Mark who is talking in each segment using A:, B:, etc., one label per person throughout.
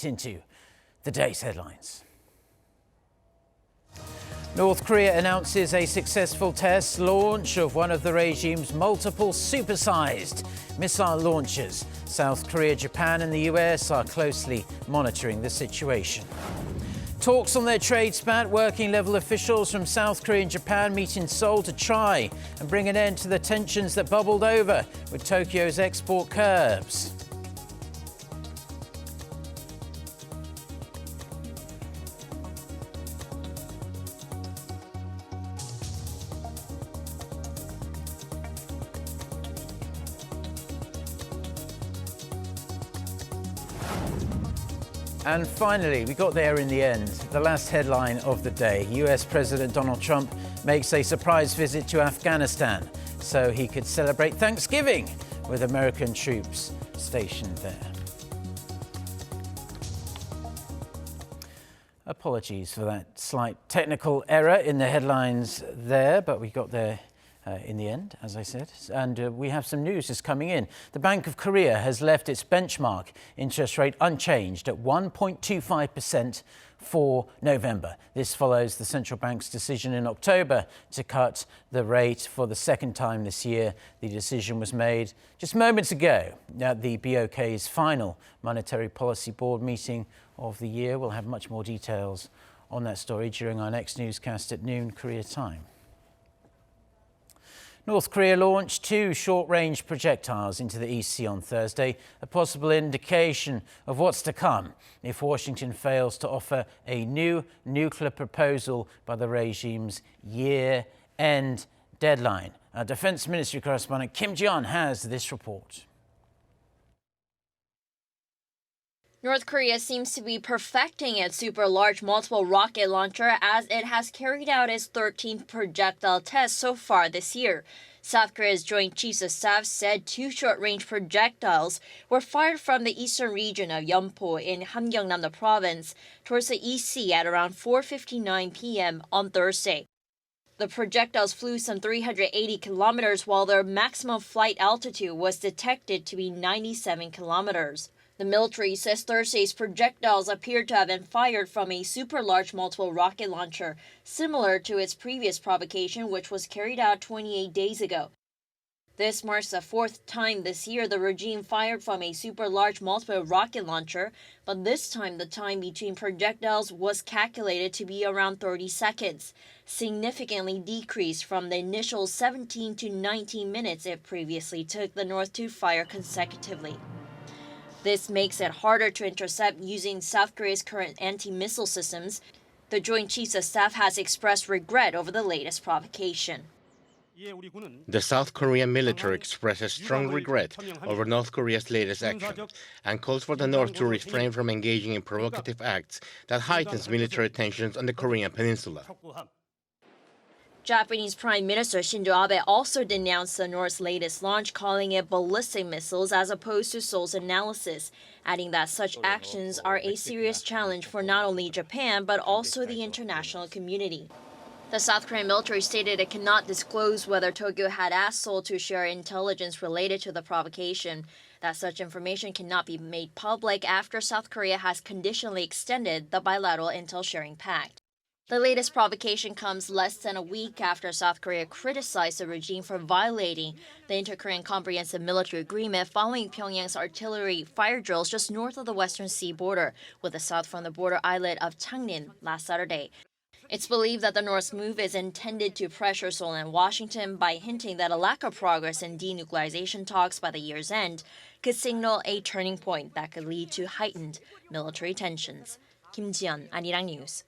A: Into the day's headlines. North Korea announces a successful test launch of one of the regime's multiple supersized missile launchers. South Korea, Japan and the US are closely monitoring the situation. Talks on their trade spat. Working level officials from South Korea and Japan meet in Seoul to try and bring an end to the tensions that bubbled over with Tokyo's export curbs. And finally, we got there in the end. The last headline of the day. US President Donald Trump makes a surprise visit to Afghanistan so he could celebrate Thanksgiving with American troops stationed there. Apologies for that slight technical error in the headlines there, but we got there in the end, as I said. And we have some news that's coming in. The Bank of Korea has left its benchmark interest rate unchanged at 1.25% for November. This follows the central bank's decision in October to cut the rate for the second time this year. The decision was made just moments ago at the BOK's final monetary policy board meeting of the year. We'll have much more details on that story during our next newscast at noon Korea time. North Korea launched 2 short-range projectiles into the East Sea on Thursday, a possible indication of what's to come if Washington fails to offer a new nuclear proposal by the regime's year-end deadline. Our Defense Ministry correspondent Kim Jongun has this report.
B: North Korea seems to be perfecting its super-large multiple rocket launcher as it has carried out its 13th projectile test so far this year. South Korea's Joint Chiefs of Staff said 2 short-range projectiles were fired from the eastern region of Yeonpo in Hamgyeongnam province towards the East Sea at around 4:59 p.m. on Thursday. The projectiles flew some 380 kilometers while their maximum flight altitude was detected to be 97 kilometers. The military says Thursday's projectiles appear to have been fired from a super-large multiple rocket launcher, similar to its previous provocation, which was carried out 28 days ago. This marks the 4th time this year the regime fired from a super-large multiple rocket launcher, but this time the time between projectiles was calculated to be around 30 seconds, significantly decreased from the initial 17 to 19 minutes it previously took the North to fire consecutively. This makes it harder to intercept using South Korea's current anti-missile systems. The Joint Chiefs of Staff has expressed regret over the latest provocation.
C: The South Korean military expresses strong regret over North Korea's latest action and calls for the North to refrain from engaging in provocative acts that heightens military tensions on the Korean peninsula.
B: Japanese Prime Minister Shinzo Abe also denounced the North's latest launch, calling it ballistic missiles as opposed to Seoul's analysis, adding that such actions are a serious challenge for not only Japan but also the international community. The South Korean military stated it cannot disclose whether Tokyo had asked Seoul to share intelligence related to the provocation, that such information cannot be made public after South Korea has conditionally extended the bilateral intel sharing pact. The latest provocation comes less than a week after South Korea criticized the regime for violating the Inter-Korean Comprehensive Military Agreement following Pyongyang's artillery fire drills just north of the Western Sea border, with the south from the border islet of Changnin last Saturday. It's believed that the North's move is intended to pressure Seoul and Washington by hinting that a lack of progress in denuclearization talks by the year's end could signal a turning point that could lead to heightened military tensions. Kim Jong-un, Arirang News.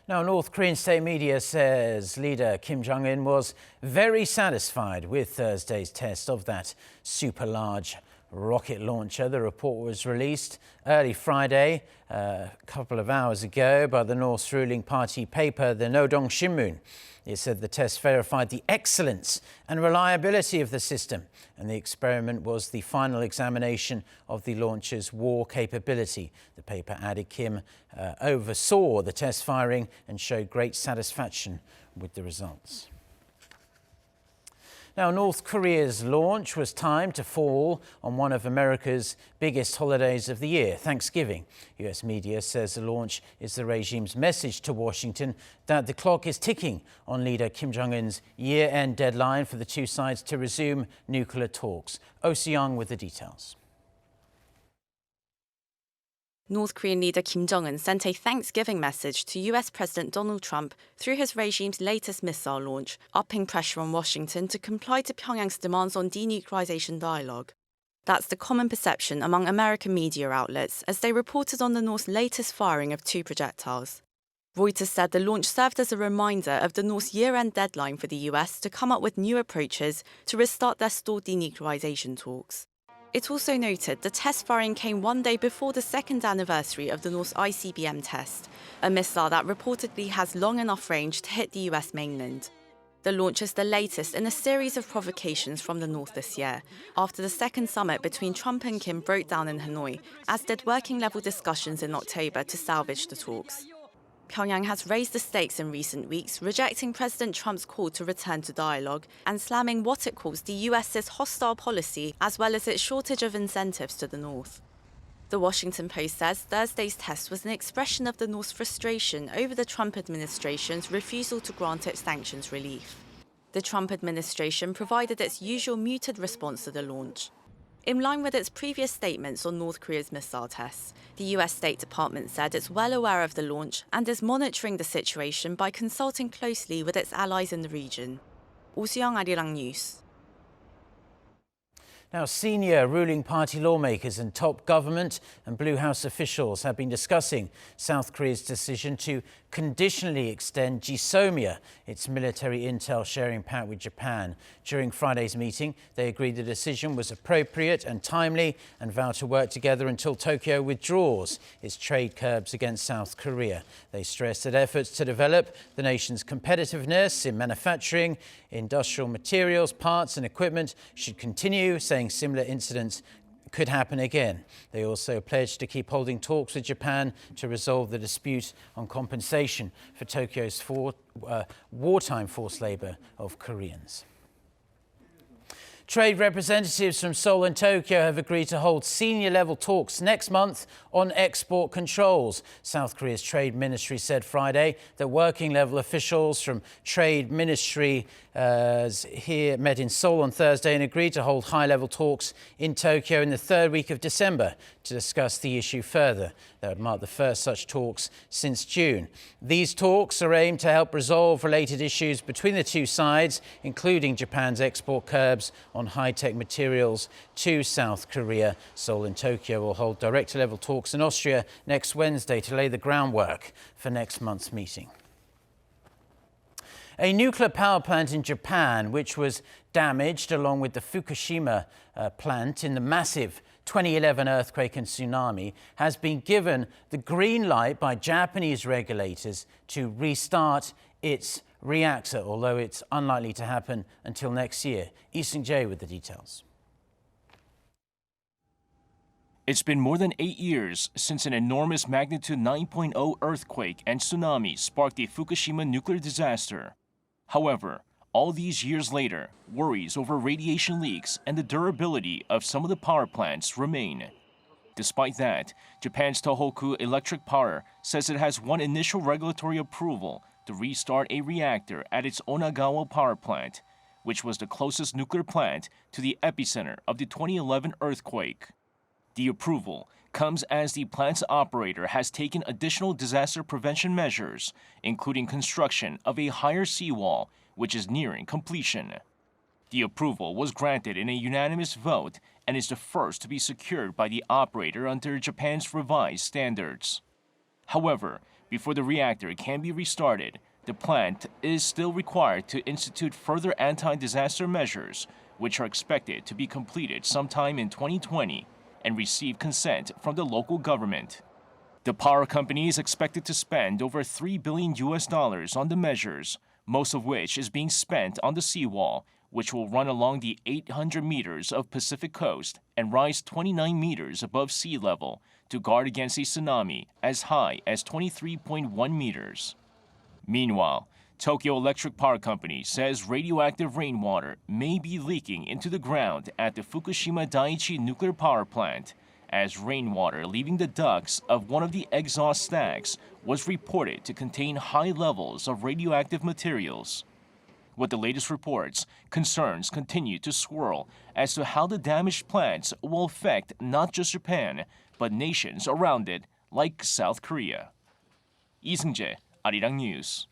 A: Now, North Korean state media says leader Kim Jong-un was very satisfied with Thursday's test of that super-large rocket launcher. The report was released early Friday, a couple of hours ago, by the North's ruling party paper, the Nodong Shinmun. It said the test verified the excellence and reliability of the system, and the experiment was the final examination of the launcher's war capability. The paper added Kim oversaw the test firing and showed great satisfaction with the results. Now, North Korea's launch was timed to fall on one of America's biggest holidays of the year, Thanksgiving. US media says the launch is the regime's message to Washington that the clock is ticking on leader Kim Jong-un's year-end deadline for the two sides to resume nuclear talks. Oh Se-young with the details.
D: North Korean leader Kim Jong-un sent a Thanksgiving message to US President Donald Trump through his regime's latest missile launch, upping pressure on Washington to comply to Pyongyang's demands on denuclearization dialogue. That's the common perception among American media outlets as they reported on the North's latest firing of 2 projectiles. Reuters said the launch served as a reminder of the North's year-end deadline for the US to come up with new approaches to restart their stalled denuclearization talks. It also noted the test firing came one day before the second anniversary of the North's ICBM test, a missile that reportedly has long enough range to hit the US mainland. The launch is the latest in a series of provocations from the North this year, after the second summit between Trump and Kim broke down in Hanoi, as did working-level discussions in October to salvage the talks. Pyongyang has raised the stakes in recent weeks, rejecting President Trump's call to return to dialogue and slamming what it calls the US's hostile policy as well as its shortage of incentives to the North. The Washington Post says Thursday's test was an expression of the North's frustration over the Trump administration's refusal to grant it sanctions relief. The Trump administration provided its usual muted response to the launch. In line with its previous statements on North Korea's missile tests, the US State Department said it's well aware of the launch and is monitoring the situation by consulting closely with its allies in the region. Oh Se-young, Arirang News.
A: Now, senior ruling party lawmakers and top government and Blue House officials have been discussing South Korea's decision to conditionally extend GSOMIA, its military intel sharing pact with Japan. During Friday's meeting, they agreed the decision was appropriate and timely and vowed to work together until Tokyo withdraws its trade curbs against South Korea. They stressed that efforts to develop the nation's competitiveness in manufacturing, industrial materials, parts and equipment should continue, saying similar incidents could happen again. They also pledged to keep holding talks with Japan to resolve the dispute on compensation for Tokyo's wartime forced labor of Koreans. Trade representatives from Seoul and Tokyo have agreed to hold senior-level talks next month on export controls. South Korea's Trade Ministry said Friday that working-level officials from Trade Ministry here met in Seoul on Thursday and agreed to hold high-level talks in Tokyo in the third week of December to discuss the issue further. That would mark the first such talks since June. These talks are aimed to help resolve related issues between the two sides, including Japan's export curbs on high-tech materials to South Korea. Seoul and Tokyo will hold director-level talks in Austria next Wednesday to lay the groundwork for next month's meeting. A nuclear power plant in Japan, which was damaged along with the Fukushima plant in the massive 2011 earthquake and tsunami, has been given the green light by Japanese regulators to restart its reactor, although it's unlikely to happen until next year. Easton J with the details.
E: It's been more than 8 years since an enormous magnitude 9.0 earthquake and tsunami sparked the Fukushima nuclear disaster. However, all these years later, worries over radiation leaks and the durability of some of the power plants remain. Despite that, Japan's Tohoku Electric Power says it has won initial regulatory approval to restart a reactor at its Onagawa power plant, which was the closest nuclear plant to the epicenter of the 2011 earthquake. The approval comes as the plant's operator has taken additional disaster prevention measures, including construction of a higher seawall, which is nearing completion. The approval was granted in a unanimous vote and is the first to be secured by the operator under Japan's revised standards. However, before the reactor can be restarted, the plant is still required to institute further anti-disaster measures, which are expected to be completed sometime in 2020 and receive consent from the local government. The power company is expected to spend over $3 billion on the measures, most of which is being spent on the seawall, which will run along the 800 meters of Pacific coast and rise 29 meters above sea level to guard against a tsunami as high as 23.1 meters. Meanwhile, Tokyo Electric Power Company says radioactive rainwater may be leaking into the ground at the Fukushima Daiichi nuclear power plant, as rainwater leaving the ducts of one of the exhaust stacks was reported to contain high levels of radioactive materials. With the latest reports, concerns continue to swirl as to how the damaged plants will affect not just Japan, but nations around it, like South Korea. Lee Seung-jae, Arirang News.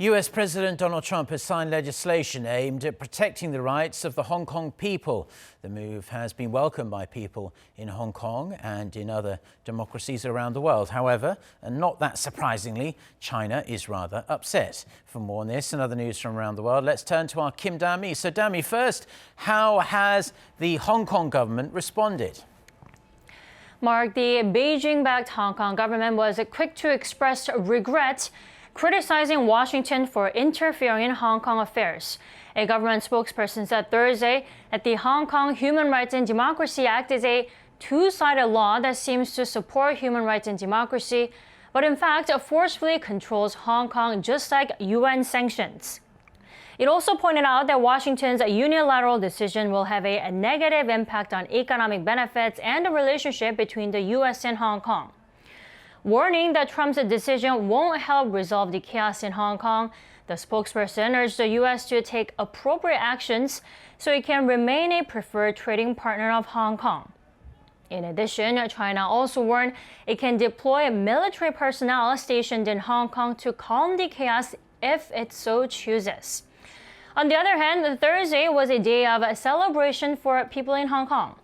A: US President Donald Trump has signed legislation aimed at protecting the rights of the Hong Kong people. The move has been welcomed by people in Hong Kong and in other democracies around the world. However, and not that surprisingly, China is rather upset. For more on this and other news from around the world, let's turn to our Kim Dami. So Dami, first, how has the Hong Kong government responded?
F: Mark, the Beijing-backed Hong Kong government was quick to express regret, criticizing Washington for interfering in Hong Kong affairs. A government spokesperson said Thursday that the Hong Kong Human Rights and Democracy Act is a two-sided law that seems to support human rights and democracy, but in fact forcefully controls Hong Kong just like UN sanctions. It also pointed out that Washington's unilateral decision will have a negative impact on economic benefits and the relationship between the U.S. and Hong Kong. Warning that Trump's decision won't help resolve the chaos in Hong Kong, the spokesperson urged the U.S. to take appropriate actions so it can remain a preferred trading partner of Hong Kong. In addition, China also warned it can deploy military personnel stationed in Hong Kong to calm the chaos if it so chooses. On the other hand, Thursday was a day of celebration for people in Hong Kong.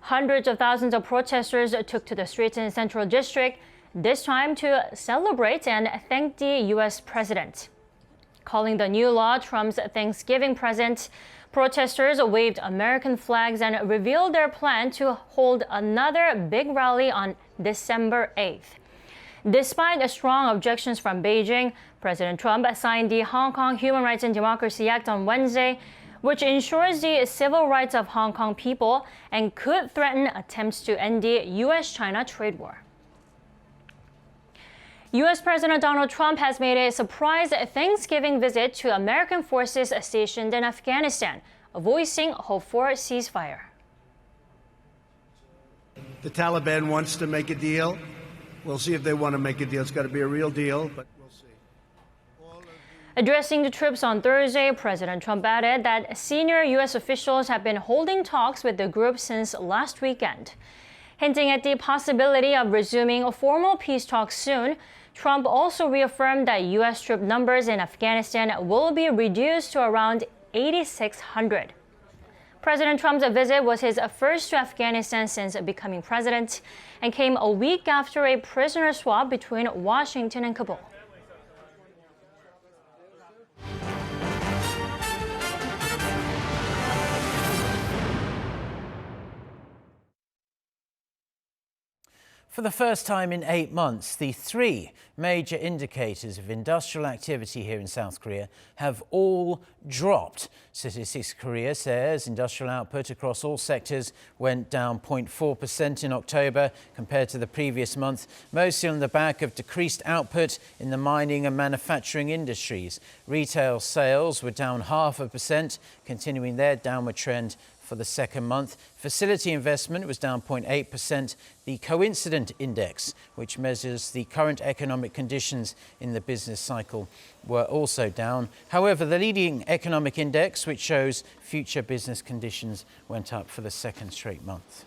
F: Hundreds of thousands of protesters took to the streets in Central District, this time to celebrate and thank the U.S. president. Calling the new law Trump's Thanksgiving present, protesters waved American flags and revealed their plan to hold another big rally on December 8th. Despite strong objections from Beijing, President Trump signed the Hong Kong Human Rights and Democracy Act on Wednesday, which ensures the civil rights of Hong Kong people and could threaten attempts to end the U.S.-China trade war. U.S. President Donald Trump has made a surprise Thanksgiving visit to American forces stationed in Afghanistan, voicing hope for a ceasefire.
G: The Taliban wants to make a deal. We'll see if they want to make a deal. It's got to be a real deal, but we'll see.
F: Addressing the troops on Thursday, President Trump added that senior U.S. officials have been holding talks with the group since last weekend. Hinting at the possibility of resuming formal peace talks soon, Trump also reaffirmed that U.S. troop numbers in Afghanistan will be reduced to around 8,600. President Trump's visit was his first to Afghanistan since becoming president and came a week after a prisoner swap between Washington and Kabul.
A: For the first time in 8 months, the three major indicators of industrial activity here in South Korea have all dropped. Statistics Korea says industrial output across all sectors went down 0.4% in October compared to the previous month, mostly on the back of decreased output in the mining and manufacturing industries. Retail sales were down 0.5%, continuing their downward trend for the second month. Facility investment was down 0.8%. The coincident index, which measures the current economic conditions in the business cycle, were also down. However, the leading economic index, which shows future business conditions, went up for the second straight month.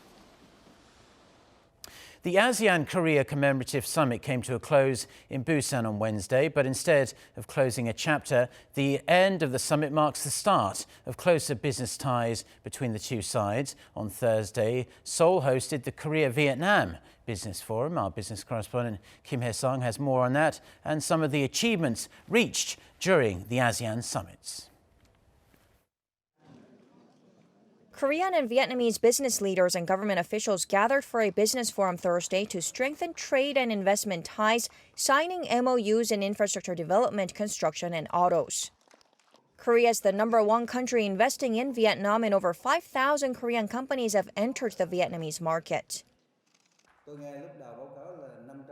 A: The ASEAN-Korea Commemorative Summit came to a close in Busan on Wednesday, but instead of closing a chapter, the end of the summit marks the start of closer business ties between the two sides. On Thursday, Seoul hosted the Korea-Vietnam Business Forum. Our business correspondent Kim Hae-sung has more on that and some of the achievements reached during the ASEAN summits.
H: Korean and Vietnamese business leaders and government officials gathered for a business forum Thursday to strengthen trade and investment ties, signing MOUs in infrastructure development, construction, and autos. Korea is the #1 country investing in Vietnam, and over 5,000 Korean companies have entered the Vietnamese market.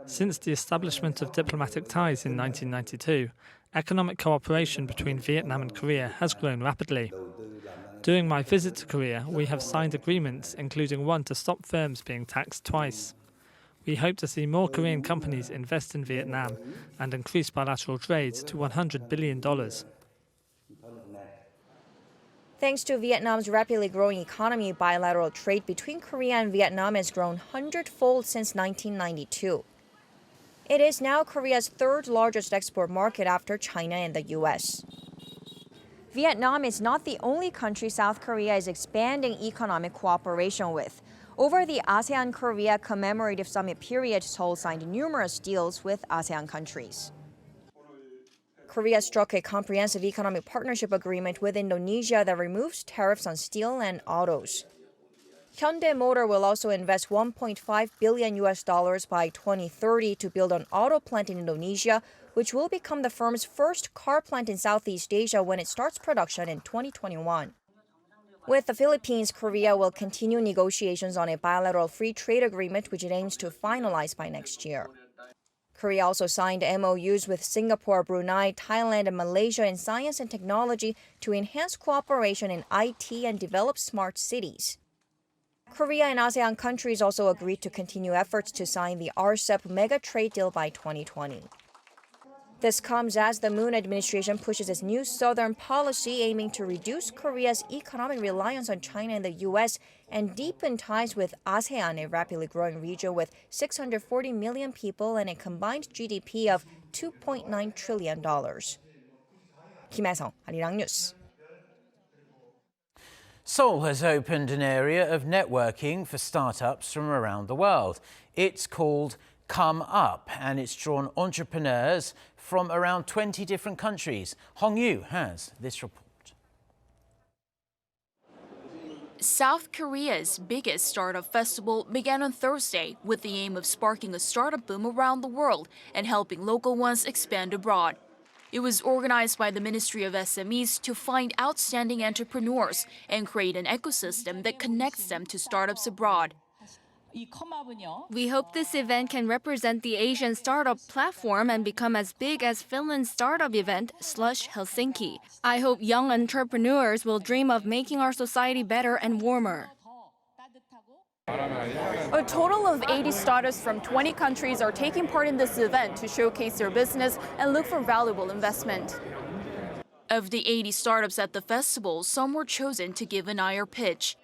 I: Since the establishment of diplomatic ties in 1992, economic cooperation between Vietnam and Korea has grown rapidly. During my visit to Korea, we have signed agreements, including one to stop firms being taxed twice. We hope to see more Korean companies invest in Vietnam and increase bilateral trade to $100 billion.
H: Thanks to Vietnam's rapidly growing economy, bilateral trade between Korea and Vietnam has grown 100-fold since 1992. It is now Korea's third largest export market after China and the U.S. Vietnam is not the only country South Korea is expanding economic cooperation with. Over the ASEAN-Korea commemorative summit period, Seoul signed numerous deals with ASEAN countries. Korea struck a comprehensive economic partnership agreement with Indonesia that removes tariffs on steel and autos. Hyundai Motor will also invest $1.5 billion by 2030 to build an auto plant in Indonesia, which will become the firm's first car plant in Southeast Asia when it starts production in 2021. With the Philippines, Korea will continue negotiations on a bilateral free trade agreement, which it aims to finalize by next year. Korea also signed MOUs with Singapore, Brunei, Thailand, and Malaysia in science and technology to enhance cooperation in IT and develop smart cities. Korea and ASEAN countries also agreed to continue efforts to sign the RCEP mega trade deal by 2020. This comes as the Moon administration pushes its new Southern policy aiming to reduce Korea's economic reliance on China and the U.S. and deepen ties with ASEAN, a rapidly growing region with 640 million people and a combined GDP of $2.9 trillion. Kim Jong-un, Arirang News.
A: Seoul has opened an area of networking for startups from around the world. It's called Come Up, and it's drawn entrepreneurs from around 20 different countries. Hong Yu has this report.
J: South Korea's biggest startup festival began on Thursday with the aim of sparking a startup boom around the world and helping local ones expand abroad. It was organized by the Ministry of SMEs to find outstanding entrepreneurs and create an ecosystem that connects them to startups abroad.
K: We hope this event can represent the Asian startup platform and become as big as Finland's startup event, Slush Helsinki. I hope young entrepreneurs will dream of making our society better and warmer.
L: A total of 80 startups from 20 countries are taking part in this event to showcase their business and look for valuable investment.
J: Of the 80 startups at the festival, some were chosen to give an IR pitch.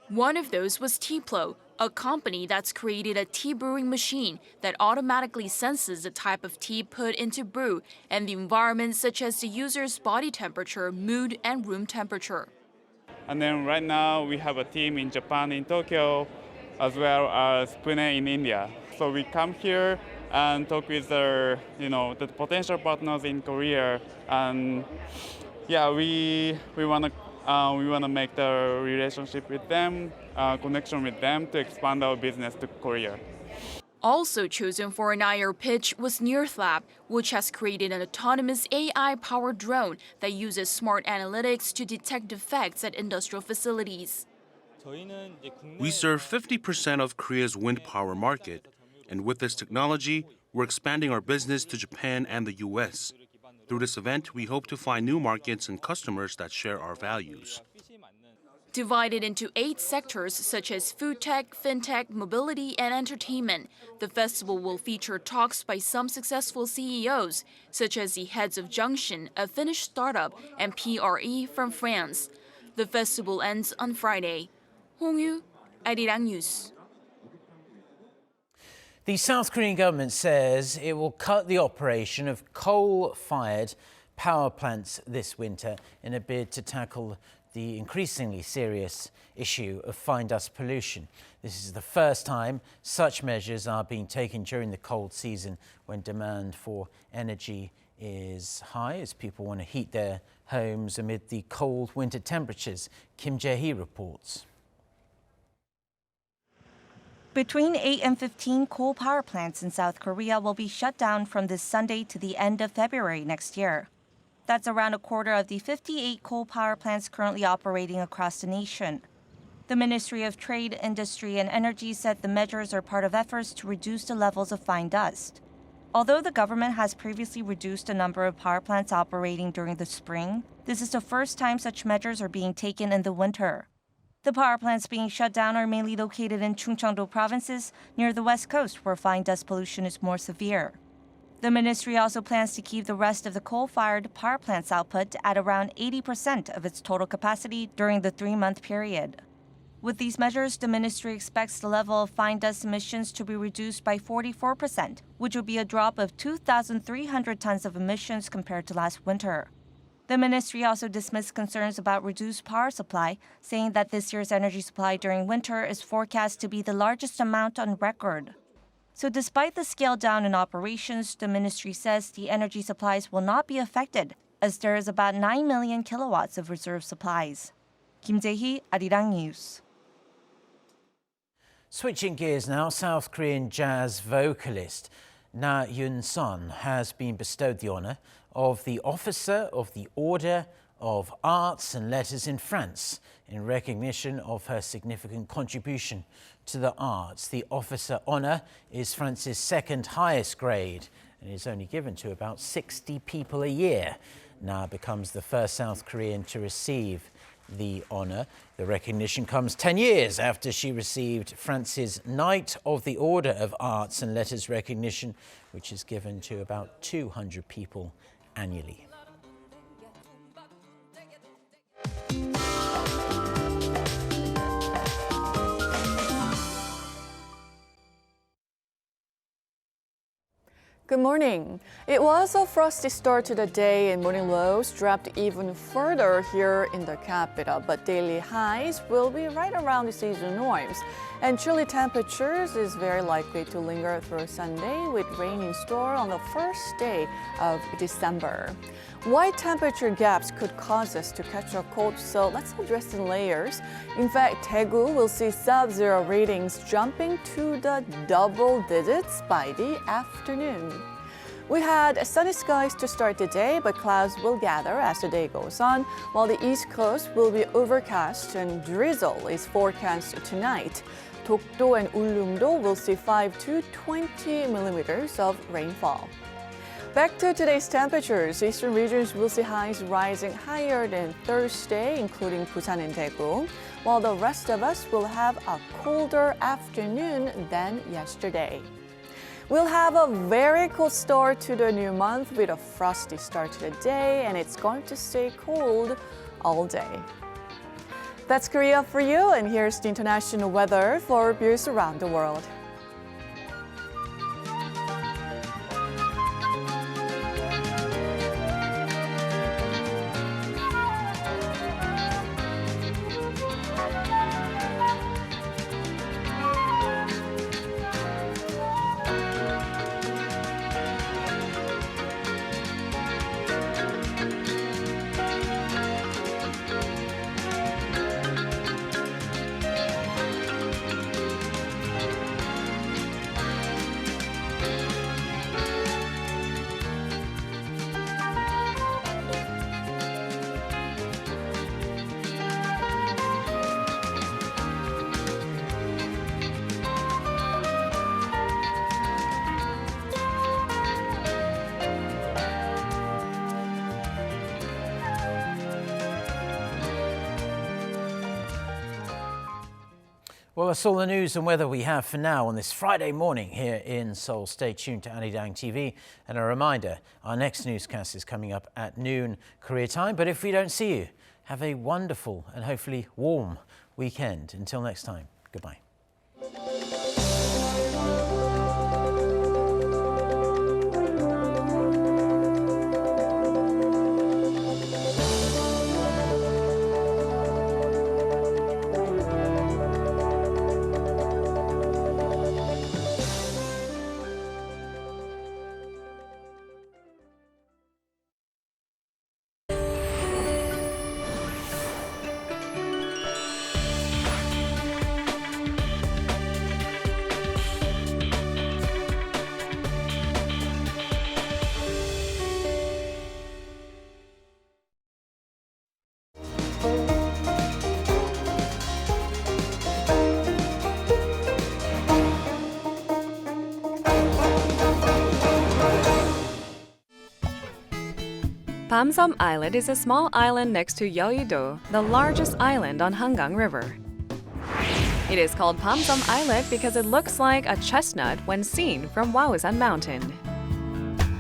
J: One of those was Tplo, a company that's created a tea brewing machine that automatically senses the type of tea put into brew and the environment, such as the user's body temperature, mood, and room temperature.
M: And then right now we have a team in Japan, in Tokyo, as well as Pune in India. So we come here and talk with the potential partners in Korea, and yeah, we wanna make the relationship with them, connection with them to expand our business to Korea.
J: Also chosen for an IR pitch was Nearthlab, which has created an autonomous AI-powered drone that uses smart analytics to detect defects at industrial facilities.
N: We serve 50% of Korea's wind power market, and with this technology, we're expanding our business to Japan and the U.S. Through this event, we hope to find new markets and customers that share our values.
J: Divided into 8 sectors such as food tech, fintech, mobility, and entertainment, the festival will feature talks by some successful CEOs, such as the heads of Junction, a Finnish startup, and PRE from France. The festival ends on Friday. Hong Yu, Arirang News.
A: The South Korean government says it will cut the operation of coal-fired power plants this winter in a bid to tackle the increasingly serious issue of fine dust pollution. This is the first time such measures are being taken during the cold season when demand for energy is high as people want to heat their homes amid the cold winter temperatures. Kim Jae-hee reports.
O: Between 8 and 15 coal power plants in South Korea will be shut down from this Sunday to the end of February next year. That's around a quarter of the 58 coal power plants currently operating across the nation. The Ministry of Trade, Industry and Energy said the measures are part of efforts to reduce the levels of fine dust. Although the government has previously reduced the number of power plants operating during the spring, this is the first time such measures are being taken in the winter. The power plants being shut down are mainly located in Chungcheongdo provinces near the west coast, where fine dust pollution is more severe. The ministry also plans to keep the rest of the coal-fired power plants' output at around 80% of its total capacity during the 3-month period. With these measures, the ministry expects the level of fine dust emissions to be reduced by 44%, which would be a drop of 2,300 tons of emissions compared to last winter. The ministry also dismissed concerns about reduced power supply, saying that this year's energy supply during winter is forecast to be the largest amount on record. So despite the scale down in operations, the ministry says the energy supplies will not be affected, as there is about 9 million kilowatts of reserve supplies. Kim Jae-hee, Arirang News.
A: Switching gears now, South Korean jazz vocalist Na Yun-sun has been bestowed the honor of the Officer of the Order of Arts and Letters in France in recognition of her significant contribution to the arts. The officer honor is France's second highest grade and is only given to about 60 people a year. Na becomes the first South Korean to receive the honor. The recognition comes 10 years after she received France's Knight of the Order of Arts and Letters recognition, which is given to about 200 people annually.
P: Good morning. It was a frosty start to the day and morning lows dropped even further here in the capital, but daily highs will be right around the seasonal norms. And chilly temperatures is very likely to linger through Sunday with rain in store on the first day of December. Wide temperature gaps could cause us to catch a cold, so let's all dress in layers. In fact, Daegu will see sub-zero readings jumping to the double digits by the afternoon. We had sunny skies to start the day, but clouds will gather as the day goes on, while the East Coast will be overcast and drizzle is forecast tonight. Dokdo and Ullumdo will see 5 to 20 millimeters of rainfall. Back to today's temperatures, eastern regions will see highs rising higher than Thursday, including Busan and Daegu, while the rest of us will have a colder afternoon than yesterday. We'll have a very cold start to the new month with a frosty start to the day, and it's going to stay cold all day. That's Korea for you, and here's the international weather for views around the world.
A: Well, that's all the news and weather we have for now on this Friday morning here in Seoul. Stay tuned to Arirang TV. And a reminder, our next newscast is coming up at noon Korea time. But if we don't see you, have a wonderful and hopefully warm weekend. Until next time, goodbye.
Q: Pamsom Islet is a small island next to Yeouido, the largest island on Hangang River. It is called Pamsom Islet because it looks like a chestnut when seen from Waosan Mountain.